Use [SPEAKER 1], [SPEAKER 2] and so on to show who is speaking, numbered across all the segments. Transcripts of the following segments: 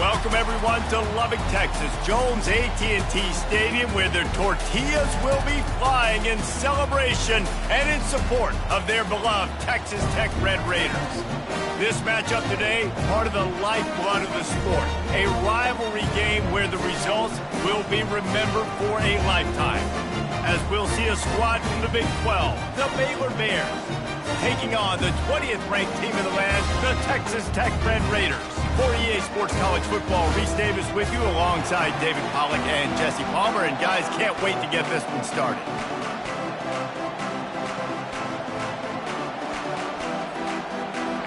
[SPEAKER 1] Welcome everyone to Lubbock, Texas, Jones AT&T Stadium, where their tortillas will be flying in celebration and in support of their beloved Texas Tech Red Raiders. This matchup today, part of the lifeblood of the sport, a rivalry game where the results will be remembered for a lifetime. As we'll see a squad from the Big 12, the Baylor Bears, taking on the 20th ranked team in the land, the Texas Tech Red Raiders. For EA Sports College Football, Reese Davis with you alongside David Pollack and Jesse Palmer. And guys, can't wait to get this one started.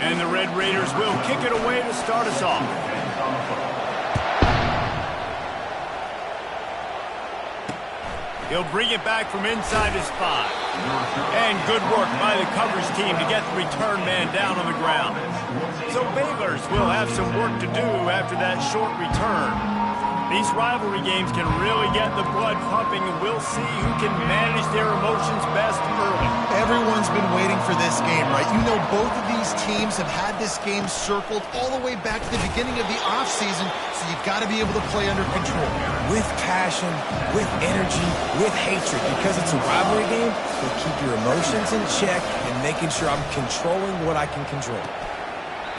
[SPEAKER 1] And the Red Raiders will kick it away to start us off. He'll bring it back from inside his 5. And good work by the coverage team to get the return man down on the ground. So Baylor's will have some work to do after that short return. These rivalry games can really get the blood pumping, and we'll see who can manage their emotions best early.
[SPEAKER 2] Everyone's been waiting for this game, right? You know, both of these teams have had this game circled all the way back to the beginning of the offseason, so you've got to be able to play under control.
[SPEAKER 3] With passion, with energy, with hatred, because it's a rivalry game, so keep your emotions in check and making sure I'm controlling what I can control.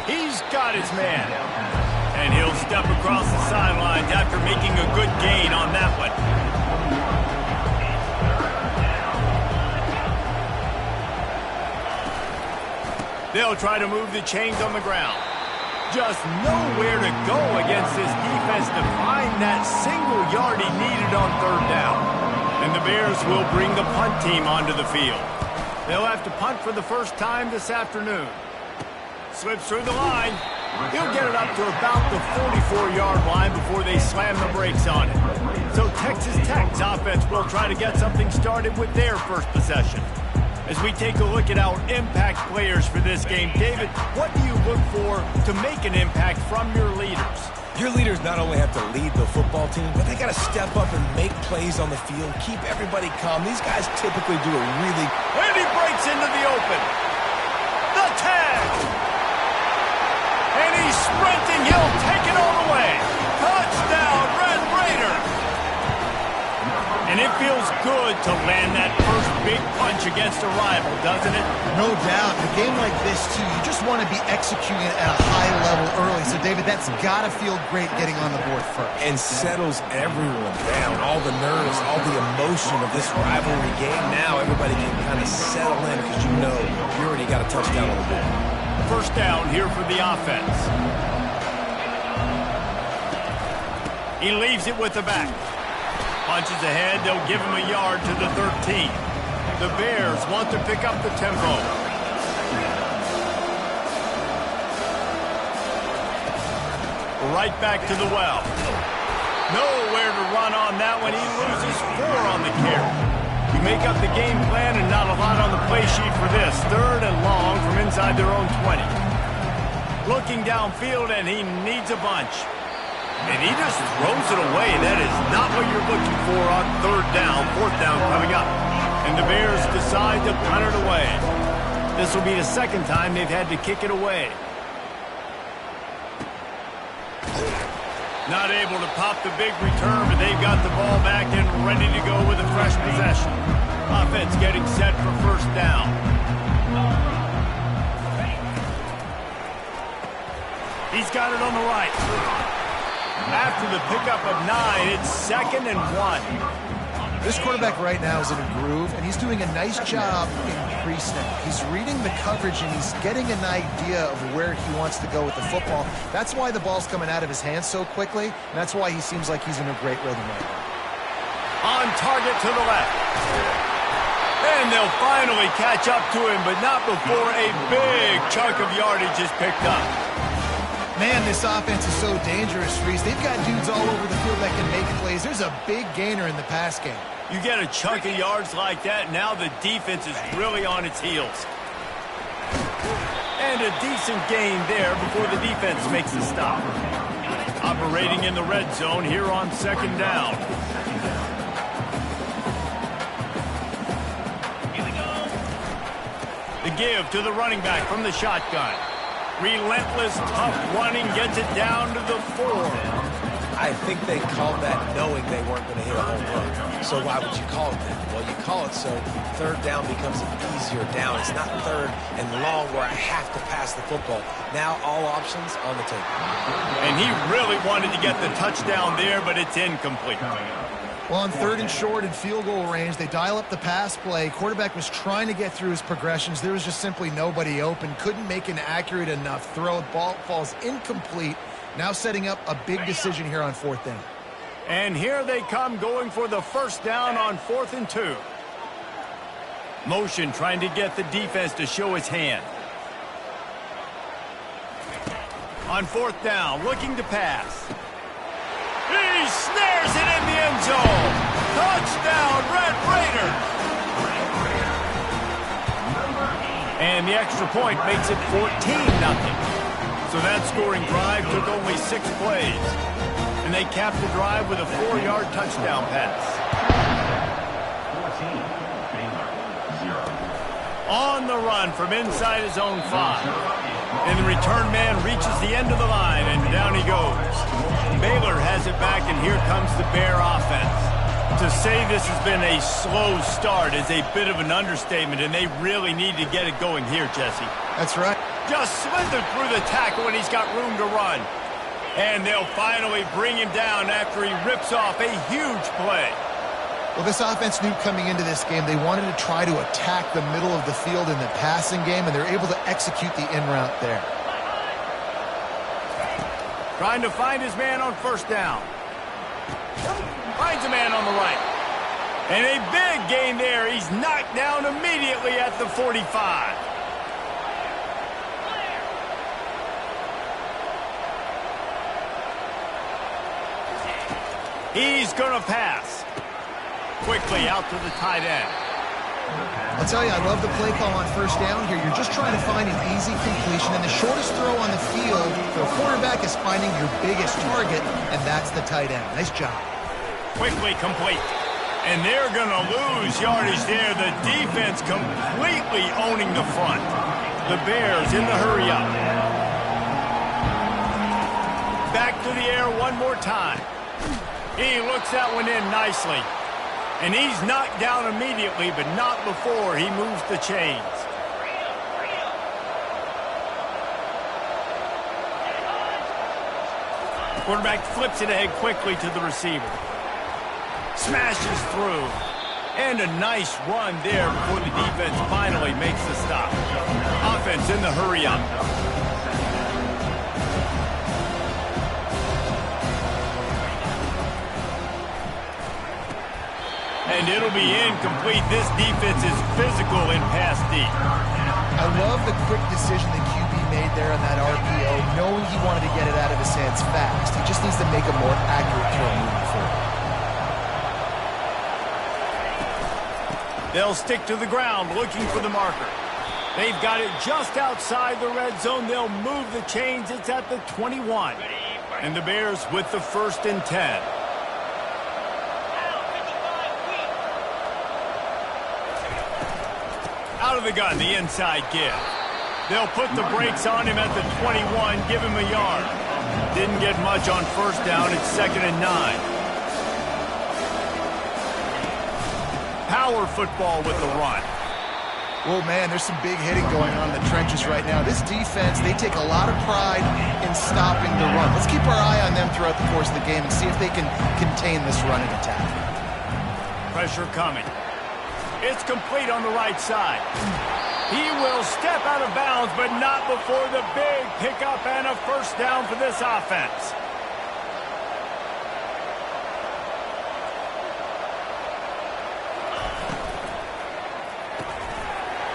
[SPEAKER 1] He's got his man. And he'll step across the sidelines after making a good gain on that one. They'll try to move the chains on the ground. Just nowhere to go against this defense to find that single yard he needed on third down. And the Bears will bring the punt team onto the field. They'll have to punt for the first time this afternoon. Slips through the line. He'll get it up to about the 44-yard line before they slam the brakes on it. So Texas Tech's offense will try to get something started with their first possession. As we take a look at our impact players for this game, David, what do you look for to make an impact from your leaders?
[SPEAKER 3] Your leaders not only have to lead the football team, but they got to step up and make plays on the field, keep everybody calm. These guys typically do a really...
[SPEAKER 1] And he breaks into the open. The tag! And he's sprinting. He'll take it all the way. Touchdown, Red Raiders. And it feels good to land that first big punch against a rival, doesn't it?
[SPEAKER 2] No doubt. In a game like this, too, you just want to be executing it at a high level early. So, David, that's got to feel great getting on the board first.
[SPEAKER 3] And settles everyone down. All the nerves, all the emotion of this rivalry game. Now everybody can kind of settle in because you know you already got a touchdown on the board.
[SPEAKER 1] First down here for the offense. He leaves it with the back. Punches ahead, they'll give him a yard to the 13. The Bears want to pick up the tempo. Right back to the well. Nowhere to run on that one. He loses 4 on the carry. You make up the game plan and not a lot on the play sheet for this. Third and long from inside their own 20. Looking downfield, and he needs a bunch. And he just throws it away. That is not what you're looking for on third down, fourth down coming up. And the Bears decide to punt it away. This will be the second time they've had to kick it away. Not able to pop the big return, but they've got the ball back and ready to go with a fresh possession. Offense getting set for first down. He's got it on the right. After the pickup of 9, it's 2nd and 1.
[SPEAKER 2] This quarterback right now is in a groove, and he's doing a nice job in pre-snap. He's reading the coverage, and he's getting an idea of where he wants to go with the football. That's why the ball's coming out of his hands so quickly, and that's why he seems like he's in a great rhythm right now.
[SPEAKER 1] On target to the left. And they'll finally catch up to him, but not before a big chunk of yardage is picked up.
[SPEAKER 2] Man, this offense is so dangerous, Reese. They've got dudes all over the field that can make plays. There's a big gainer in the pass game.
[SPEAKER 1] You get a chunk of yards like that, now the defense is really on its heels. And a decent gain there before the defense makes the stop. Operating in the red zone here on second down. The give to the running back from the shotgun. Relentless, tough running gets it down to the 4.
[SPEAKER 3] I think they called that knowing they weren't going to hit a home run. So why would you call it that? Well, you call it so third down becomes an easier down. It's not third and long where I have to pass the football. Now all options on the table.
[SPEAKER 1] And he really wanted to get the touchdown there, but it's incomplete.
[SPEAKER 2] Well, on 3rd and short in field goal range, they dial up the pass play. Quarterback was trying to get through his progressions. There was just simply nobody open. Couldn't make an accurate enough throw. The ball falls incomplete. Now setting up a big decision here on 4th down.
[SPEAKER 1] And here they come going for the first down on 4th and 2. Motion trying to get the defense to show his hand. On 4th down, looking to pass. He snares it in the end zone. Touchdown, Red Raiders. And the extra point makes it 14-0. So that scoring drive took only 6 plays. And they capped the drive with a 4-yard touchdown pass. On the run from inside his own 5. And the return man reaches the end of the line, and down he goes. Baylor has it back, and here comes the Bear offense. To say this has been a slow start is a bit of an understatement, and they really need to get it going here, Jesse.
[SPEAKER 2] That's right.
[SPEAKER 1] Just slithered through the tackle, and he's got room to run. And they'll finally bring him down after he rips off a huge play.
[SPEAKER 2] Well, this offense knew coming into this game they wanted to try to attack the middle of the field in the passing game, and they're able to execute the in route there.
[SPEAKER 1] Trying to find his man on 1st down. Finds a man on the right. And a big gain there. He's knocked down immediately at the 45. He's going to pass. Quickly out to the tight end.
[SPEAKER 2] I'll tell you, I love the play call on 1st down here. You're just trying to find an easy completion, and the shortest throw on the field for a quarterback is finding your biggest target, and that's the tight end. Nice job.
[SPEAKER 1] Quickly complete. And they're going to lose yardage there. The defense completely owning the front. The Bears in the hurry up. Back to the air one more time. He looks that one in nicely. And he's knocked down immediately, but not before he moves the chains. Quarterback flips it ahead quickly to the receiver. Smashes through. And a nice run there before the defense finally makes the stop. Offense in the hurry up. And it'll be incomplete. This defense is physical in pass deep.
[SPEAKER 2] I love the quick decision the QB made there on that RPO, knowing he wanted to get it out of his hands fast. He just needs to make a more accurate throw moving forward.
[SPEAKER 1] They'll stick to the ground looking for the marker. They've got it just outside the red zone. They'll move the chains. It's at the 21. And the Bears with the 1st and 10. Out of the gun, the inside give. They'll put the brakes on him at the 21, give him a yard. Didn't get much on 1st down. It's 2nd and 9. Power football with the run.
[SPEAKER 2] Oh, man, there's some big hitting going on in the trenches right now. This defense, they take a lot of pride in stopping the run. Let's keep our eye on them throughout the course of the game and see if they can contain this run and attack.
[SPEAKER 1] Pressure coming. It's complete on the right side. He will step out of bounds, but not before the big pickup and a 1st down for this offense.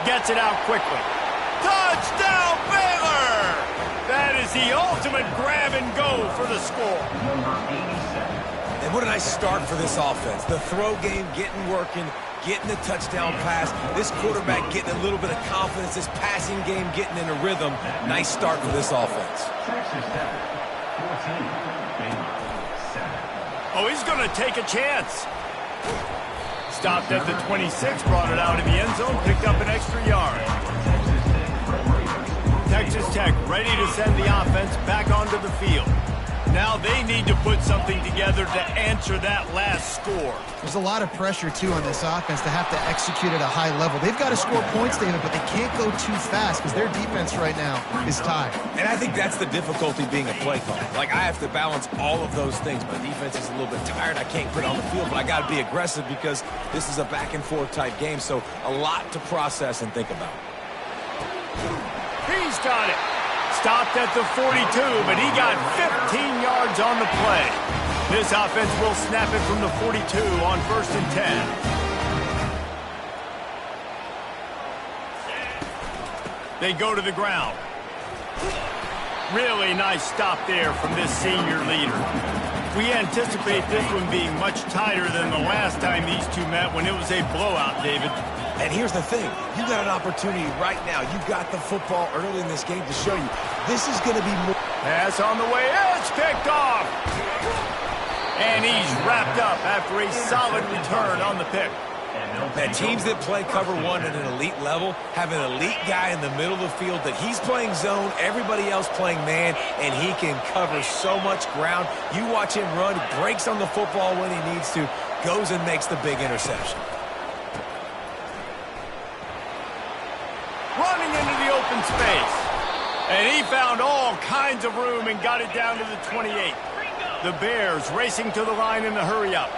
[SPEAKER 1] Gets it out quickly. Touchdown, Baylor! That is the ultimate grab and go for the score.
[SPEAKER 3] And what a nice start for this offense. The throw game getting working, getting the touchdown pass. This quarterback getting a little bit of confidence. This passing game getting in a rhythm. Nice start for this offense.
[SPEAKER 1] Oh, he's going to take a chance. Stopped at the 26, brought it out in the end zone, picked up an extra yard. Texas Tech ready to send the offense back onto the field. Now they need to put something together to answer that last score.
[SPEAKER 2] There's a lot of pressure, too, on this offense to have to execute at a high level. They've got to score points, David, but they can't go too fast because their defense right now is tired.
[SPEAKER 3] And I think that's the difficulty being a play caller. Like, I have to balance all of those things. My defense is a little bit tired. I can't get on the field, but I got to be aggressive because this is a back-and-forth type game, so a lot to process and think about.
[SPEAKER 1] He's got it. Stopped at the 42, but he got 15 yards on the play. This offense will snap it from the 42 on 1st and 10. They go to the ground. Really nice stop there from this senior leader. We anticipate this one being much tighter than the last time these two met when it was a blowout, David.
[SPEAKER 3] And here's the thing. You got an opportunity right now. You got the football early in this game to show you. This is going to be more.
[SPEAKER 1] Pass on the way. It's picked off. And he's wrapped up after a solid return on the pick.
[SPEAKER 3] And teams that play cover one at an elite level have an elite guy in the middle of the field that he's playing zone, everybody else playing man, and he can cover so much ground. You watch him run, he breaks on the football when he needs to, goes and makes the big interception.
[SPEAKER 1] Running into the open space. And he found all kinds of room and got it down to the 28. The Bears racing to the line in the hurry-up.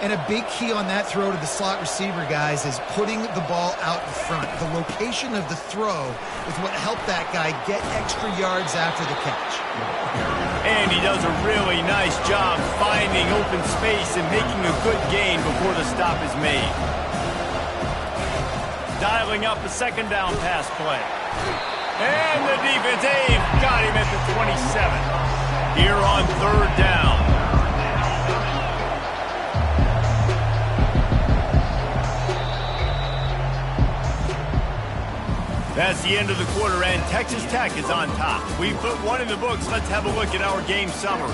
[SPEAKER 2] And a big key on that throw to the slot receiver, guys, is putting the ball out in front. The location of the throw is what helped that guy get extra yards after the catch.
[SPEAKER 1] And he does a really nice job finding open space and making a good gain before the stop is made. Dialing up a second down pass play. And the defense, they've got him at the 27. Here on 3rd down. That's the end of the quarter, and Texas Tech is on top. We put one in the books. Let's have a look at our game summary.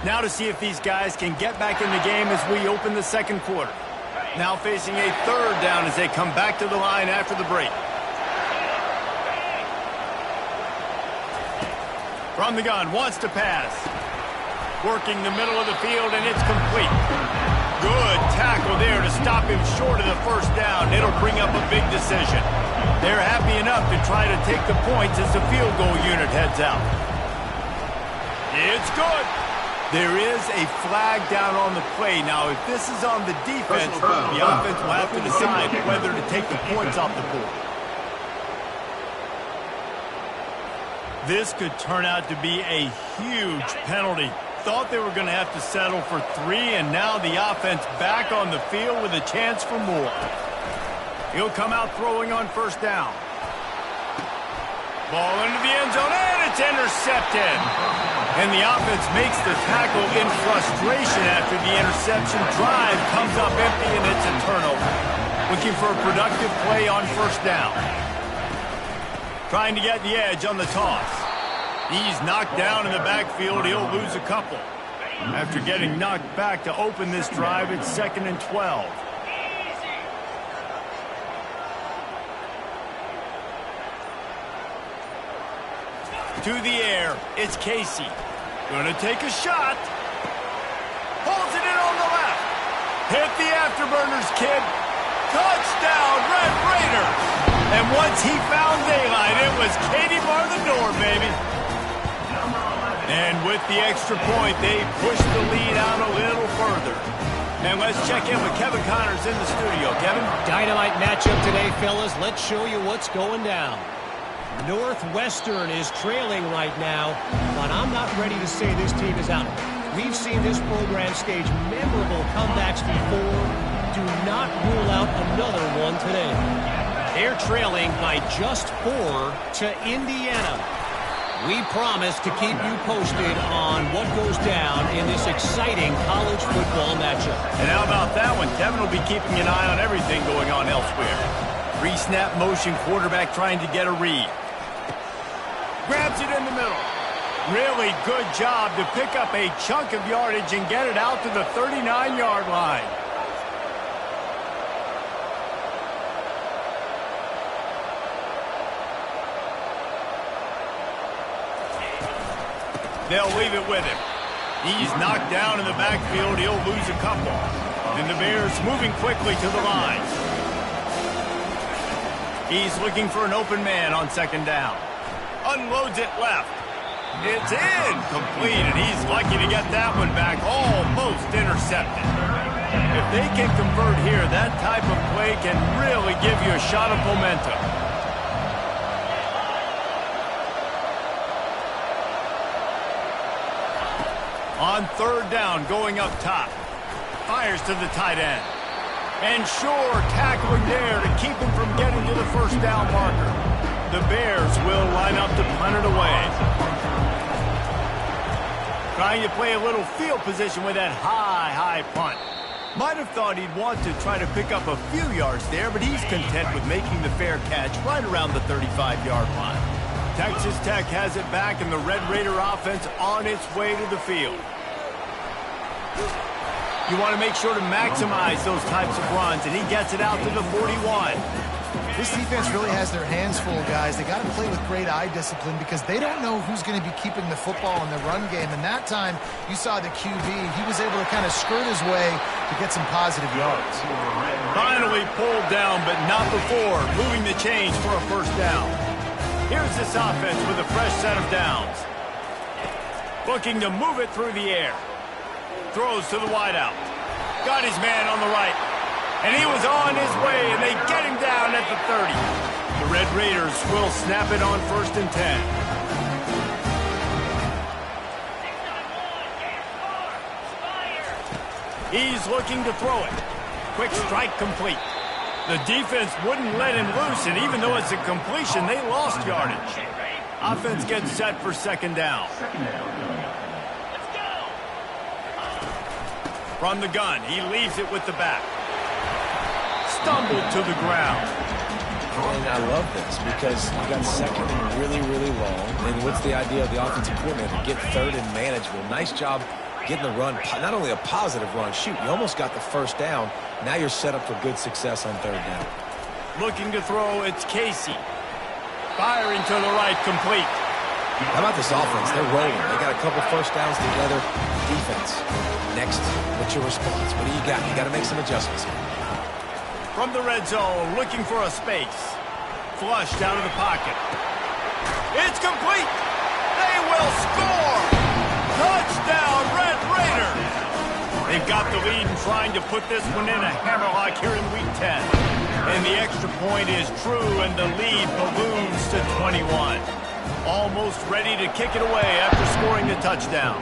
[SPEAKER 1] Now to see if these guys can get back in the game as we open the second quarter. Now facing a 3rd down as they come back to the line after the break. From the gun, wants to pass. Working the middle of the field, and it's complete. Good tackle there to stop him short of the 1st down. It'll bring up a big decision. They're happy enough to try to take the points as the field goal unit heads out. It's good. There is a flag down on the play. Now, if this is on the defense, the offense will have to decide whether to take the points off the board. This could turn out to be a huge penalty. Thought they were going to have to settle for 3, and now the offense back on the field with a chance for more. He'll come out throwing on 1st down. Ball into the end zone, and it's intercepted. And the offense makes the tackle in frustration after the interception. Drive comes up empty, and it's a turnover. Looking for a productive play on 1st down. Trying to get the edge on the toss. He's knocked down in the backfield. He'll lose a couple. After getting knocked back to open this drive, it's 2nd and 12. To the air, it's Casey. Gonna take a shot. Holds it in on the left. Hit the afterburners, kid. Touchdown, Red Raiders. And once he found daylight, it was Katie bar the door, baby. And with the extra point, they pushed the lead out a little further. And let's check in with Kevin Connors in the studio. Kevin?
[SPEAKER 4] Dynamite matchup today, fellas. Let's show you what's going down. Northwestern is trailing right now, but I'm not ready to say this team is out. We've seen this program stage memorable comebacks before. Do not rule out another one today. They're trailing by just 4 to Indiana. We promise to keep you posted on what goes down in this exciting college football matchup.
[SPEAKER 1] And how about that one? Kevin will be keeping an eye on everything going on elsewhere. Pre-snap motion, quarterback trying to get a read. Grabs it in the middle. Really good job to pick up a chunk of yardage and get it out to the 39-yard line. They'll leave it with him. He's knocked down in the backfield. He'll lose a couple. And the Bears moving quickly to the line. He's looking for an open man on second down. Unloads it left. It's incomplete, and he's lucky to get that one back, almost intercepted. If they can convert here, that type of play can really give you a shot of momentum. On third down, going up top. Fires to the tight end. And sure, tackling there to keep him from getting to the first down marker. The Bears will line up to punt it away. Trying to play a little field position with that high punt. Might have thought he'd want to try to pick up a few yards there, but he's content with making the fair catch right around the 35-yard line. Texas Tech has it back, and the Red Raider offense on its way to the field. You want to make sure to maximize those types of runs, and he gets it out to the 41.
[SPEAKER 2] This defense really has their hands full, guys. They got to play with great eye discipline because they don't know who's going to be keeping the football in the run game. And that time, you saw the QB. He was able to kind of skirt his way to get some positive yards.
[SPEAKER 1] Finally pulled down, but not before moving the chains for a first down. Here's this offense with a fresh set of downs. Looking to move it through the air. Throws to the wideout. Got his man on the right. And he was on his way, and they get him down at the 30. The Red Raiders will snap it on 1st and 10. He's looking to throw it. Quick strike complete. The defense wouldn't let him loose, and even though it's a completion, they lost yardage. Offense gets set for second down. From the gun, he leaves it with the back. Stumbled to the ground.
[SPEAKER 3] And I love this because you got second and really long. And what's the idea of the offensive coordinator? Get third and manageable. Nice job getting the run. Not only a positive run. Shoot, you almost got the first down. Now you're set up for good success on third down.
[SPEAKER 1] Looking to throw, it's Casey. Firing to the right, complete.
[SPEAKER 3] How about this offense? They're rolling. They got a couple first downs together. Defense. Next, what's your response? What do you got? You got to make some adjustments here.
[SPEAKER 1] From the red zone, looking for a space. Flushed out of the pocket. It's complete. They will score. Touchdown, Red Raiders. They've got the lead and trying to put this one in a hammerlock here in Week 10. And the extra point is true, and the lead balloons to 21. Almost ready to kick it away after scoring the touchdown.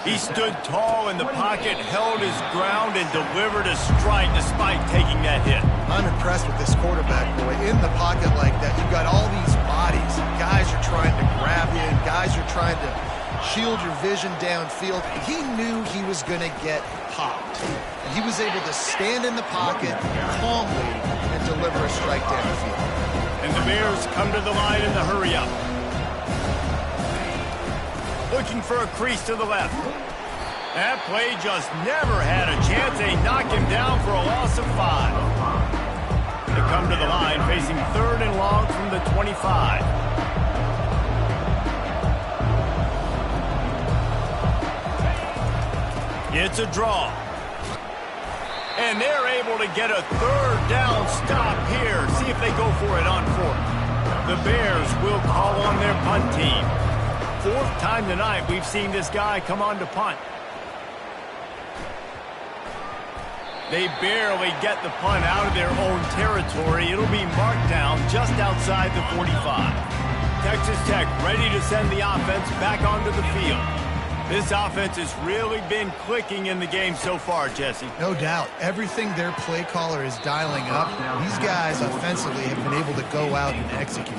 [SPEAKER 1] He stood tall in the pocket, held his ground, and delivered a strike despite taking that hit.
[SPEAKER 2] I'm impressed with this quarterback, boy. In the pocket like that, you've got all these bodies. Guys are trying to grab you, and guys are trying to shield your vision downfield. He knew he was going to get popped. And he was able to stand in the pocket calmly and deliver a strike downfield.
[SPEAKER 1] And the Bears come to the line in the hurry-up. Looking for a crease to the left. That play just never had a chance. They knock him down for a loss of 5. They come to the line facing third and long from the 25. It's a draw. And they're able to get a third down stop here. See if they go for it on 4th. The Bears will call on their punt team. 4th time tonight we've seen this guy come on to punt. They barely get the punt out of their own territory. It'll be marked down just outside the 45. Texas Tech ready to send the offense back onto the field. This offense has really been clicking in the game so far, Jesse.
[SPEAKER 2] No doubt. Everything their play caller is dialing up, these guys offensively have been able to go out and execute.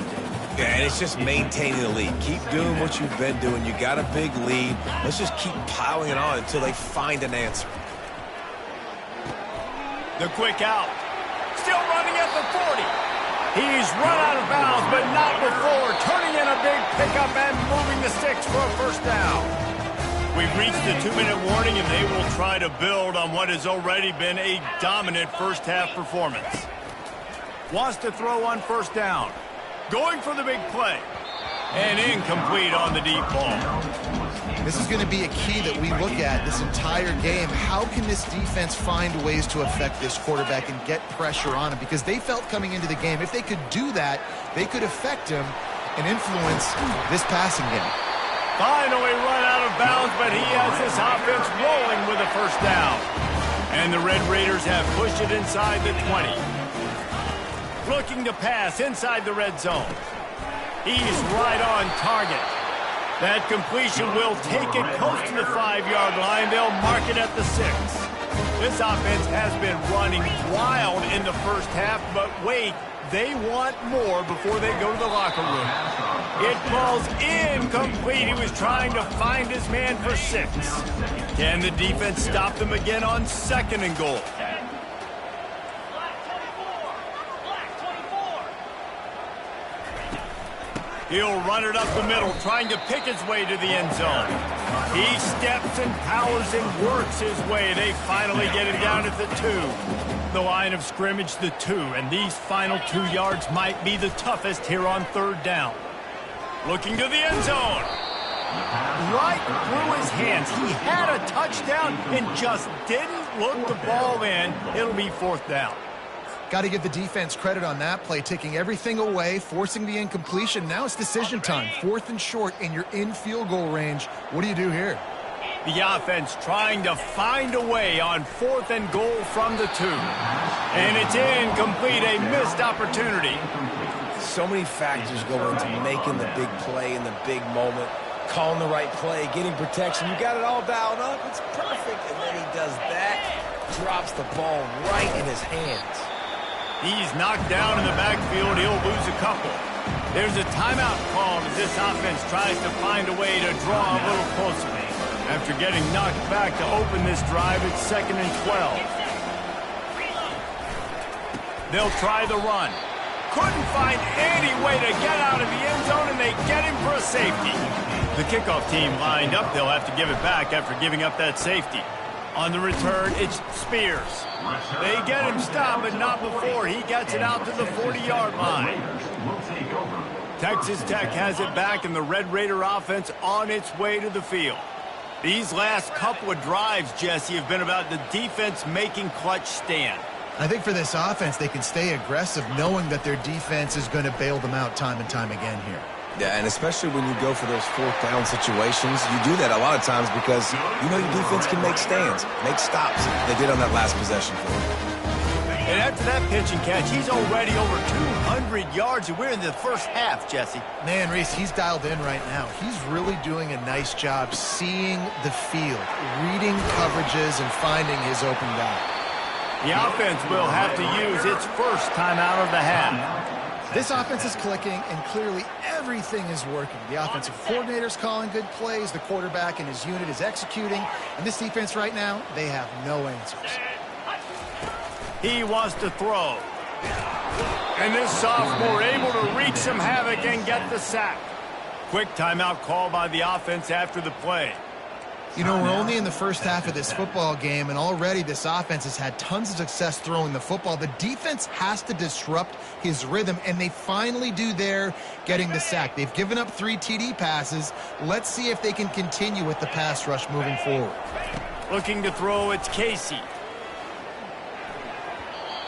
[SPEAKER 3] Yeah, and it's just maintaining the lead. Keep doing what you've been doing. You got a big lead. Let's just keep piling it on until they find an answer.
[SPEAKER 1] The quick out. Still running at the 40. He's run out of bounds, but not before turning in a big pickup and moving the sticks for a first down. We've reached the 2-minute warning, and they will try to build on what has already been a dominant first-half performance. Wants to throw on first down. Going for the big play. And incomplete on the deep ball.
[SPEAKER 2] This is going to be a key that we look at this entire game. How can this defense find ways to affect this quarterback and get pressure on him? Because they felt coming into the game, if they could do that, they could affect him and influence this passing game.
[SPEAKER 1] Finally run out of bounds, but he has this offense rolling with a first down. And the Red Raiders have pushed it inside the 20. Looking to pass inside the red zone. He's right on target. That completion will take it close to the 5-yard line. They'll mark it at the 6. This offense has been running wild in the first half, but wait, they want more before they go to the locker room. It falls incomplete. He was trying to find his man for 6. Can the defense stop them again on 2nd and goal? He'll run it up the middle, trying to pick his way to the end zone. He steps and powers and works his way. They finally get him down at the 2. The line of scrimmage, the 2, and these final 2 yards might be the toughest here on 3rd down. Looking to the end zone. Right through his hands. He had a touchdown and just didn't look the ball in. It'll be 4th down.
[SPEAKER 2] Got to give the defense credit on that play, taking everything away, forcing the incompletion. Now it's decision time. 4th and short, and you're in field goal range. What do you do here?
[SPEAKER 1] The offense trying to find a way on 4th and goal from the 2. And it's incomplete, a missed opportunity.
[SPEAKER 3] So many factors go into making the big play in the big moment. Calling the right play, getting protection. You got it all dialed up. It's perfect. And then he does that, drops the ball right in his hands.
[SPEAKER 1] He's knocked down in the backfield. He'll lose a couple. There's a timeout called as this offense tries to find a way to draw a little closer. After getting knocked back to open this drive, it's 2nd and 12. They'll try the run. Couldn't find any way to get out of the end zone, and they get him for a safety. The kickoff team lined up. They'll have to give it back after giving up that safety. On the return, it's Spears. They get him stopped, but not before he gets it out to the 40-yard line. Texas Tech has it back, and the Red Raider offense on its way to the field. These last couple of drives, Jesse, have been about the defense making clutch stand.
[SPEAKER 2] I think for this offense, they can stay aggressive knowing that their defense is going to bail them out time and time again here.
[SPEAKER 3] Yeah, and especially when you go for those 4th down situations, you do that a lot of times because you know your defense can make stands, make stops. They did on that last possession for him.
[SPEAKER 1] And after that pitch and catch, he's already over 200 yards, and we're in the first half, Jesse.
[SPEAKER 2] Man, Reese, he's dialed in right now. He's really doing a nice job seeing the field, reading coverages, and finding his open guy.
[SPEAKER 1] The offense will have to use its first timeout of the half.
[SPEAKER 2] This offense is clicking, and clearly everything is working. The offensive coordinator's calling good plays, the quarterback and his unit is executing, and this defense right now, they have no answers.
[SPEAKER 1] He wants to throw. And this sophomore able to wreak some havoc and get the sack. Quick timeout call by the offense after the play.
[SPEAKER 2] You know, we're only in the first half of this football game, and already this offense has had tons of success throwing the football. The defense has to disrupt his rhythm, and they finally do there, getting the sack. They've given up 3 TD passes. Let's see if they can continue with the pass rush moving forward.
[SPEAKER 1] Looking to throw, it's Casey.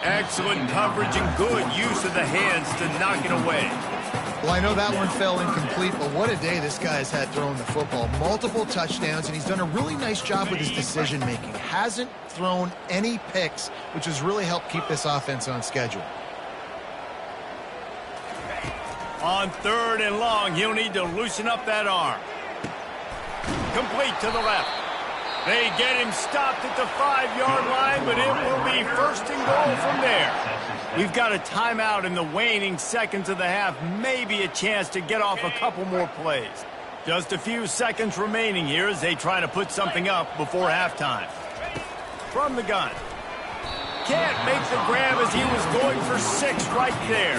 [SPEAKER 1] Excellent coverage and good use of the hands to knock it away.
[SPEAKER 2] Well, I know that one fell incomplete, but what a day this guy has had throwing the football. Multiple touchdowns, and he's done a really nice job with his decision-making. Hasn't thrown any picks, which has really helped keep this offense on schedule.
[SPEAKER 1] On 3rd and long, he'll need to loosen up that arm. Complete to the left. They get him stopped at the 5-yard line, but it will be 1st and goal from there. We've got a timeout in the waning seconds of the half, maybe a chance to get off a couple more plays. Just a few seconds remaining here as they try to put something up before halftime. From the gun. can't make the grab as he was going for 6 right there.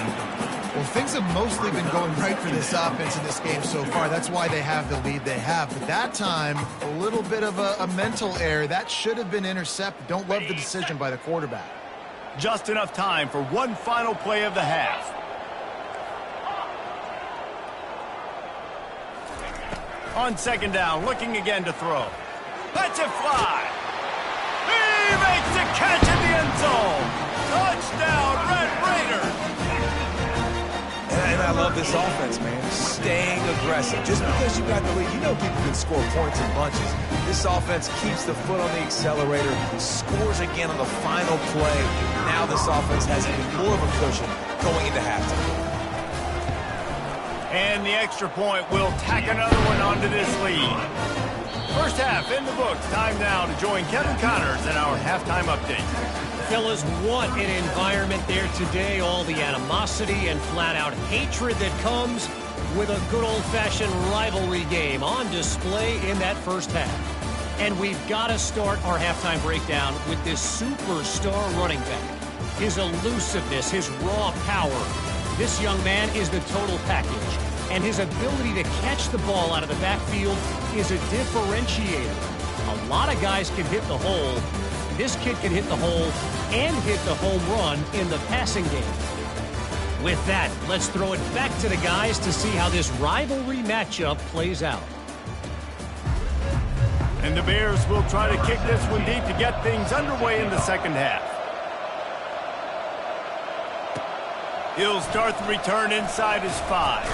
[SPEAKER 2] Well, things have mostly been going right for this offense in this game so far. That's why they have the lead they have. But that time, a little bit of a mental error. That should have been intercepted. Don't love the decision by the quarterback.
[SPEAKER 1] Just enough time for one final play of the half. On second down, looking again to throw. Lets it fly. He makes the catch in the end zone. Touchdown, Red Raiders.
[SPEAKER 3] And I love this offense, man. Staying aggressive. Just because you got the lead, you know people can score points in bunches. This offense keeps the foot on the accelerator, scores again on the final play. Now this offense has even more of a cushion going into halftime.
[SPEAKER 1] And the extra point will tack another one onto this lead. First half in the books. Time now to join Kevin Connors in our halftime update.
[SPEAKER 4] Fellas, what an environment there today. All the animosity and flat-out hatred that comes with a good old-fashioned rivalry game on display in that first half. And we've got to start our halftime breakdown with this superstar running back. His elusiveness, his raw power. This young man is the total package. And his ability to catch the ball out of the backfield is a differentiator. A lot of guys can hit the hole. This kid can hit the hole and hit the home run in the passing game. With that, let's throw it back to the guys to see how this rivalry matchup plays out.
[SPEAKER 1] And the Bears will try to kick this one deep to get things underway in the second half. He'll start the return inside his 5.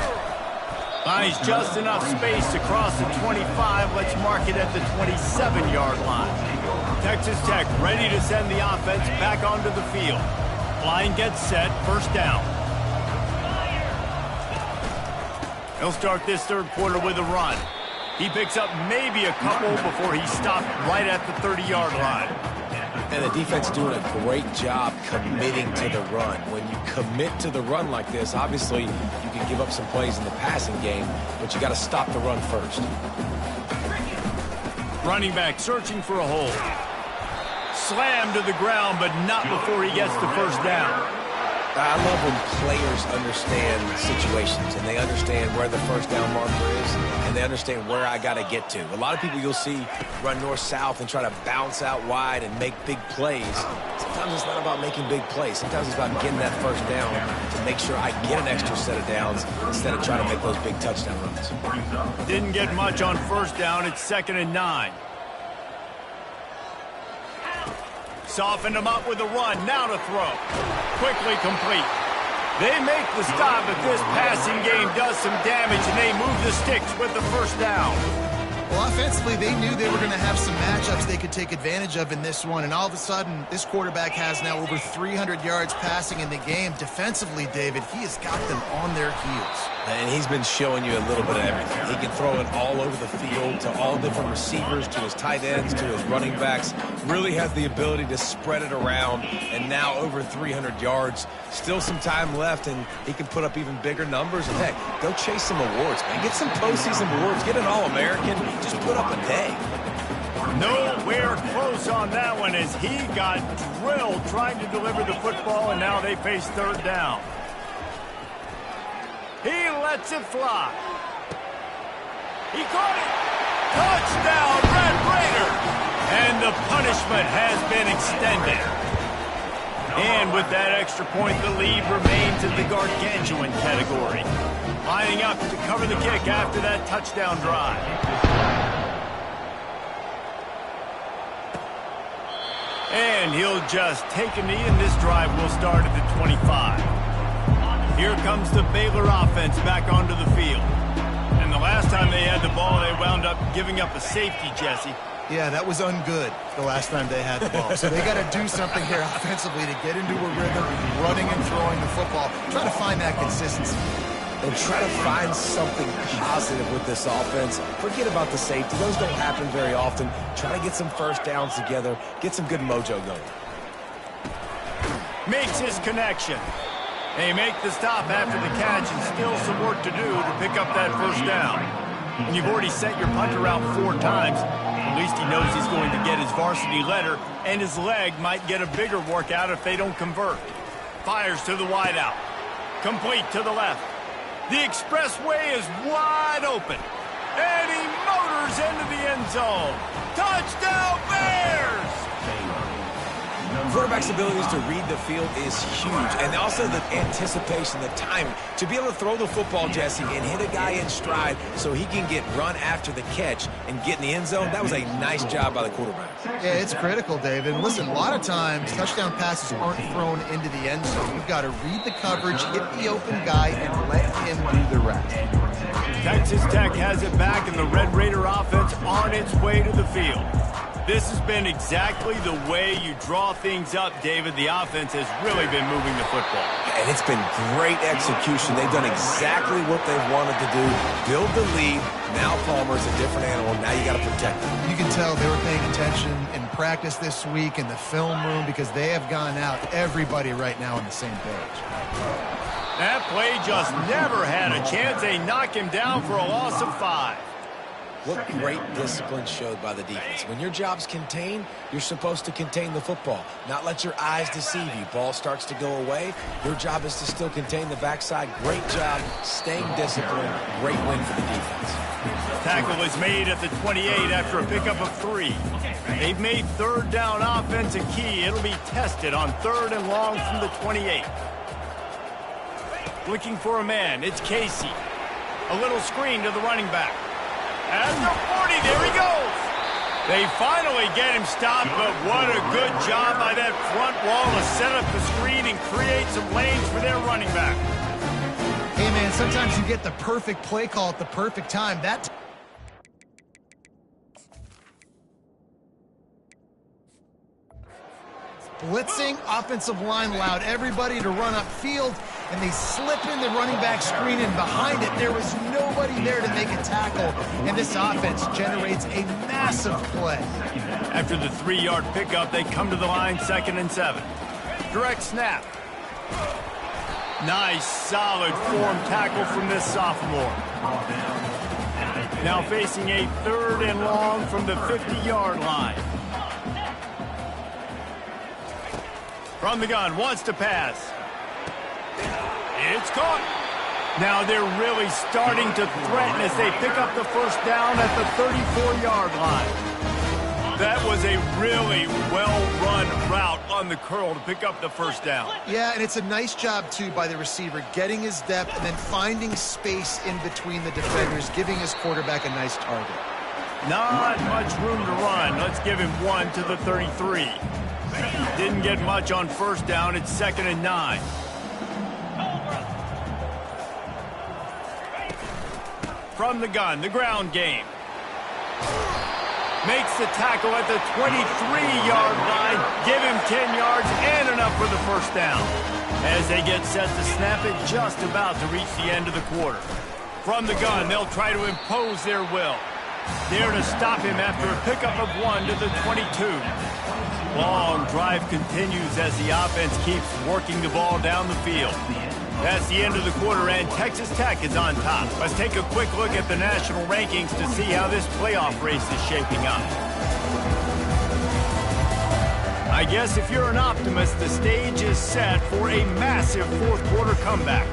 [SPEAKER 1] Finds just enough space to cross the 25. Let's mark it at the 27-yard line. Texas Tech ready to send the offense back onto the field. Line gets set, first down. He'll start this third quarter with a run. He picks up maybe a couple before he stopped right at the 30-yard line.
[SPEAKER 3] And the defense doing a great job committing to the run. When you commit to the run like this, obviously you can give up some plays in the passing game, but you got to stop the run first.
[SPEAKER 1] Running back searching for a hole. Slammed to the ground, but not before he gets the first down.
[SPEAKER 3] I love when players understand situations and they understand where the first down marker is and they understand where I got to get to. A lot of people you'll see run north-south and try to bounce out wide and make big plays. Sometimes it's not about making big plays. Sometimes it's about getting that first down to make sure I get an extra set of downs instead of trying to make those big touchdown runs.
[SPEAKER 1] Didn't get much on first down. It's 2nd and 9. Softened him up with a run. Now to throw. Quickly complete. They make the stop, but this passing game does some damage, and they move the sticks with the first down.
[SPEAKER 2] Well, offensively, they knew they were going to have some matchups they could take advantage of in this one, and all of a sudden, this quarterback has now over 300 yards passing in the game. Defensively, David, he has got them on their heels.
[SPEAKER 3] And he's been showing you a little bit of everything. He can throw it all over the field to all different receivers, to his tight ends, to his running backs. Really has the ability to spread it around, and now over 300 yards. Still some time left, and he can put up even bigger numbers. And heck, go chase some awards, man. Get some postseason awards. Get an All-American. Just put up a day.
[SPEAKER 1] Nowhere close on that one as he got drilled trying to deliver the football, and now they face third down. He lets it fly. He caught it. Touchdown, Red Raiders. And the punishment has been extended. And with that extra point, the lead remains in the gargantuan category. Lining up to cover the kick after that touchdown drive. And he'll just take a knee, and this drive will start at the 25. Here comes the Baylor offense back onto the field. And the last time they had the ball, they wound up giving up a safety, Jesse.
[SPEAKER 2] Yeah, that was ungood the last time they had the ball. So they got to do something here offensively to get into a rhythm, running and throwing the football. Try to find that consistency.
[SPEAKER 3] And try to find something positive with this offense. Forget about the safety. Those don't happen very often. Try to get some first downs together. Get some good mojo going.
[SPEAKER 1] Makes his connection. They make the stop after the catch, and still some work to do to pick up that first down. And you've already sent your punter out 4 times. least he knows he's going to get his varsity letter, and his leg might get a bigger workout if they don't convert. Fires to the wideout. Complete to the left. The expressway is wide open. And he motors into the end zone. Touchdown, Bears!
[SPEAKER 3] Quarterback's abilities to read the field is huge, and also the anticipation, the timing. To be able to throw the football, Jesse, and hit a guy in stride so he can get run after the catch and get in the end zone, that was a nice job by the quarterback.
[SPEAKER 2] Yeah, it's critical, David. And listen, a lot of times, touchdown passes aren't thrown into the end zone. You've got to read the coverage, hit the open guy, and let him do the rest.
[SPEAKER 1] Texas Tech has it back, and the Red Raider offense on its way to the field. This has been exactly the way you draw things up, David. The offense has really been moving the football.
[SPEAKER 3] And it's been great execution. They've done exactly what they've wanted to do. Build the lead. Now Palmer's a different animal. Now you got to protect him.
[SPEAKER 2] You can tell they were paying attention in practice this week in the film room because they have gone out, everybody right now on the same page.
[SPEAKER 1] That play just never had a chance. They knock him down for a loss of 5.
[SPEAKER 3] What great discipline showed by the defense. When your job's contained, you're supposed to contain the football, not let your eyes deceive you. Ball starts to go away. Your job is to still contain the backside. Great job staying disciplined. Great win for the defense.
[SPEAKER 1] Tackle is made at the 28 after a pickup of 3. They've made third down offense a key. It'll be tested on 3rd and long from the 28. Looking for a man. It's Casey. A little screen to the running back. At the 40, there he goes. They finally get him stopped, but what a good job by that front wall to set up the screen and create some lanes for their running back.
[SPEAKER 2] Hey, man, sometimes you get the perfect play call at the perfect time. That blitzing offensive line allowed everybody to run upfield, and they slip in the running back screen, and behind it, there was nobody there to make a tackle, and this offense generates a massive play.
[SPEAKER 1] After the 3-yard pickup, they come to the line, 2nd and 7. Direct snap. Nice, solid form tackle from this sophomore. Now facing a 3rd and long from the 50-yard line. From the gun, wants to pass. It's caught. Now they're really starting to threaten as they pick up the first down at the 34-yard line. That was a really well-run route on the curl to pick up the first down.
[SPEAKER 2] Yeah, and it's a nice job, too, by the receiver, getting his depth and then finding space in between the defenders, giving his quarterback a nice target.
[SPEAKER 1] Not much room to run. Let's give him 1 to the 33. Didn't get much on first down. It's 2nd and 9. From the gun, the ground game. Makes the tackle at the 23-yard line. Give him 10 yards and enough for the first down. As they get set to snap it, just about to reach the end of the quarter. From the gun, they'll try to impose their will. There to stop him after a pickup of 1 to the 22. Long drive continues as the offense keeps working the ball down the field. That's the end of the quarter, and Texas Tech is on top. Let's take a quick look at the national rankings to see how this playoff race is shaping up. I guess if you're an optimist, the stage is set for a massive fourth quarter comeback.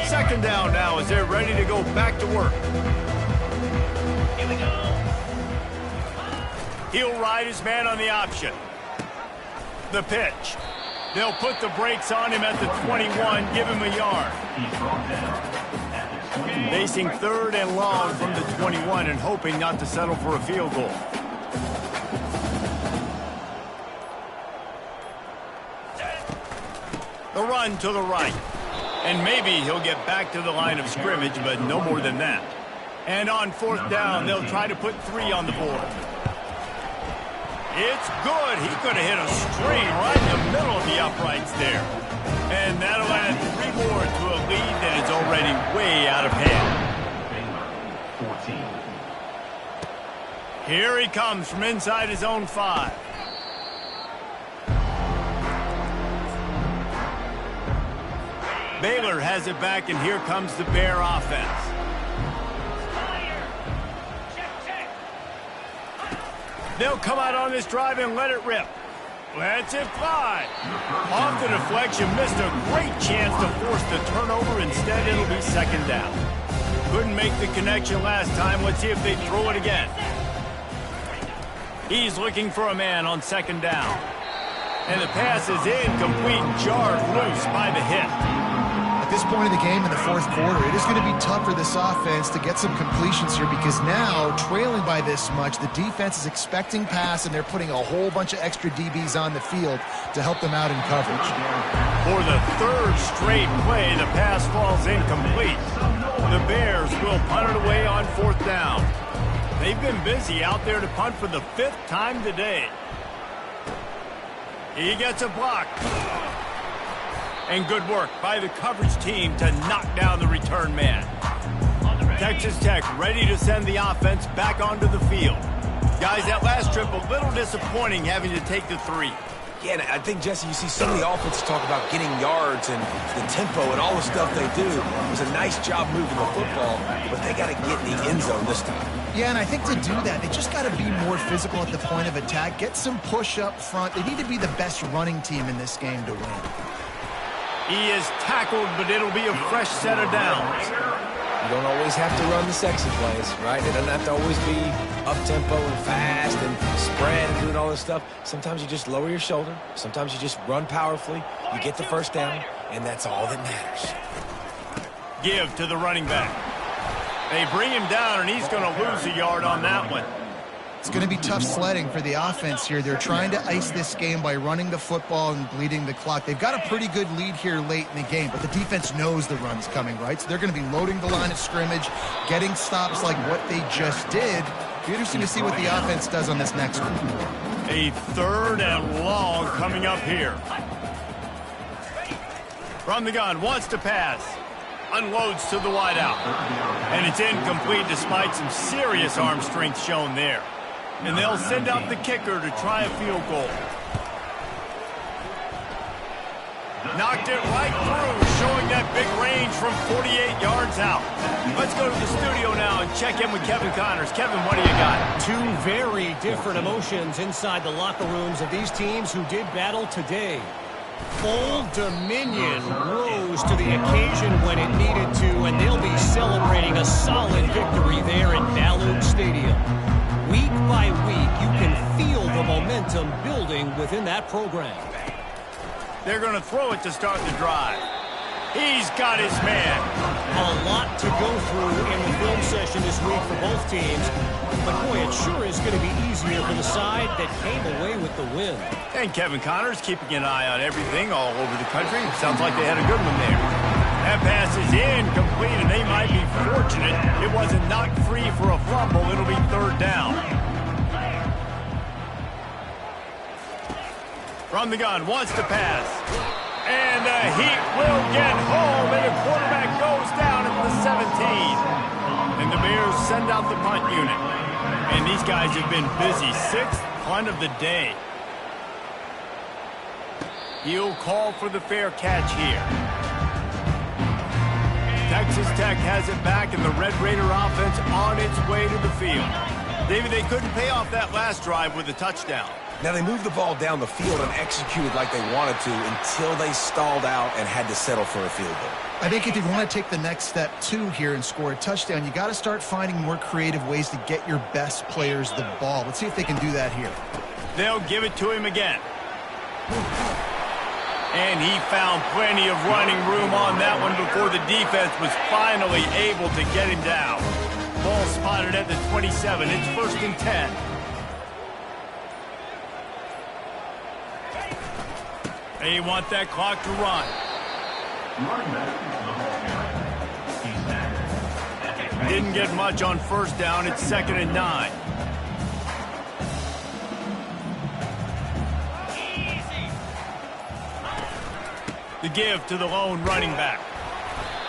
[SPEAKER 1] 2nd down now as they're ready to go back to work.
[SPEAKER 5] Here we go.
[SPEAKER 1] He'll ride his man on the option. The pitch. They'll put the brakes on him at the 21, give him a yard. Facing 3rd and long from the 21 and hoping not to settle for a field goal. The run to the right. And maybe he'll get back to the line of scrimmage, but no more than that. And on 4th down, they'll try to put 3 on the board. It's good. He could have hit a string right in the middle of the uprights there. And that'll add 3 more to a lead that is already way out of hand. Here he comes from inside his own 5. Baylor has it back, and here comes the Bear offense. They'll come out on this drive and let it rip. Lets it fly. Off the deflection, missed a great chance to force the turnover. Instead, it'll be second down. Couldn't make the connection last time. Let's see if they throw it again. He's looking for a man on second down. And the pass is incomplete, jarred loose by the hit.
[SPEAKER 2] At this point of the game in the fourth quarter, it is going to be tough for this offense to get some completions here because now, trailing by this much, the defense is expecting pass and they're putting a whole bunch of extra DBs on the field to help them out in coverage.
[SPEAKER 1] For the third straight play, the pass falls incomplete. The Bears will punt it away on fourth down. They've been busy out there to punt for the fifth time today. He gets a block. And good work by the coverage team to knock down the return man. Texas Tech ready to send the offense back onto the field. Guys, that last trip a little disappointing having to take the 3.
[SPEAKER 3] Yeah, and I think, Jesse, you see some of the offenses talk about getting yards and the tempo and all the stuff they do. It was a nice job moving the football, but they got to get in the end zone this time.
[SPEAKER 2] Yeah, and I think to do that, they just got to be more physical at the point of attack, get some push up front. They need to be the best running team in this game to win.
[SPEAKER 1] He is tackled, but it'll be a fresh set of downs.
[SPEAKER 3] You don't always have to run the sexy plays, right? It doesn't have to always be up-tempo and fast and spread and doing all this stuff. Sometimes you just lower your shoulder. Sometimes you just run powerfully. You get the first down, and that's all that matters.
[SPEAKER 1] Give to the running back. They bring him down, and he's going to lose a yard on that one.
[SPEAKER 2] It's going to be tough sledding for the offense here. They're trying to ice this game by running the football and bleeding the clock. They've got a pretty good lead here late in the game, but the defense knows the run's coming, right? So they're going to be loading the line of scrimmage, getting stops like what they just did. It'll be interesting to see what the offense does on this next one.
[SPEAKER 1] A third and long coming up here. From the gun, wants to pass. Unloads to the wideout. And it's incomplete despite some serious arm strength shown there. And they'll send out the kicker to try a field goal. Knocked it right through, showing that big range from 48 yards out. Let's go to the studio now and check in with Kevin Connors. Kevin, what do you got?
[SPEAKER 4] Two very different emotions inside the locker rooms of these teams who did battle today. Old Dominion rose to the occasion when it needed to, and they'll be celebrating a solid victory there at Ballard Stadium. Week by week, you can feel the momentum building within that program.
[SPEAKER 1] They're going to throw it to start the drive. He's got his man.
[SPEAKER 4] A lot to go through in the film session this week for both teams. But boy, it sure is going to be easier for the side that came away with the win.
[SPEAKER 1] And Kevin Connors keeping an eye on everything all over the country. Sounds like they had a good one there. That pass is incomplete, and they might be fortunate it wasn't knocked free for a fumble. It'll be third down. From the gun, wants to pass. And the Heat will get home, and the quarterback goes down at the 17. And the Bears send out the punt unit. And these guys have been busy. 6th punt of the day. He'll call for the fair catch here. Texas Tech has it back, and the Red Raider offense on its way to the field. David, they couldn't pay off that last drive with a touchdown.
[SPEAKER 3] Now, they moved the ball down the field and executed like they wanted to until they stalled out and had to settle for a field goal.
[SPEAKER 2] I think if you want to take the next step, too, here and score a touchdown, you got to start finding more creative ways to get your best players the ball. Let's see if they can do that here.
[SPEAKER 1] They'll give it to him again. And he found plenty of running room on that one before the defense was finally able to get him down. Ball spotted at the 27. It's 1st and 10. They want that clock to run. Didn't get much on first down. It's 2nd and 9. The give to the lone running back.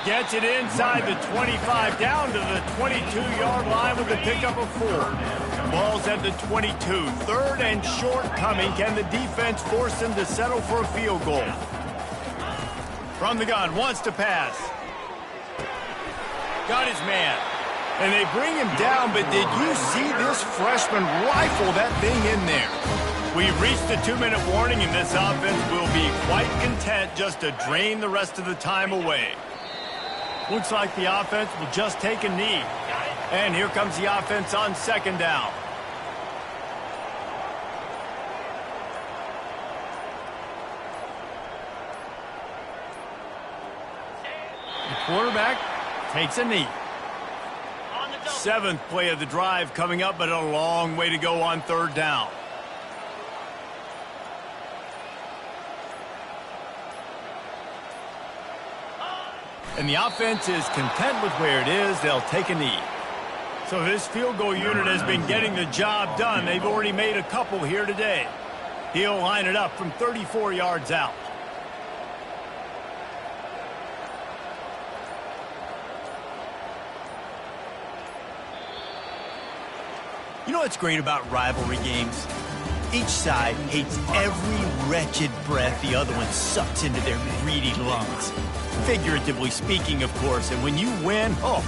[SPEAKER 1] Gets it inside the 25, down to the 22-yard line with a pickup of 4. Ball's at the 22. 3rd and short coming. Can the defense force them to settle for a field goal? From the gun, wants to pass. Got his man. And they bring him down, but did you see this freshman rifle that thing in there? We've reached the 2-minute warning, and this offense will be quite content just to drain the rest of the time away. Looks like the offense will just take a knee. And here comes the offense on 2nd down. The quarterback takes a knee. 7th play of the drive coming up, but a long way to go on 3rd down. And the offense is content with where it is. They'll take a knee. So this field goal unit has been getting the job done. They've already made a couple here today. He'll line it up from 34 yards out. You know what's great about rivalry games? Each side hates every wretched breath the other one sucks into their greedy lungs. Figuratively speaking, of course, and when you win, oh,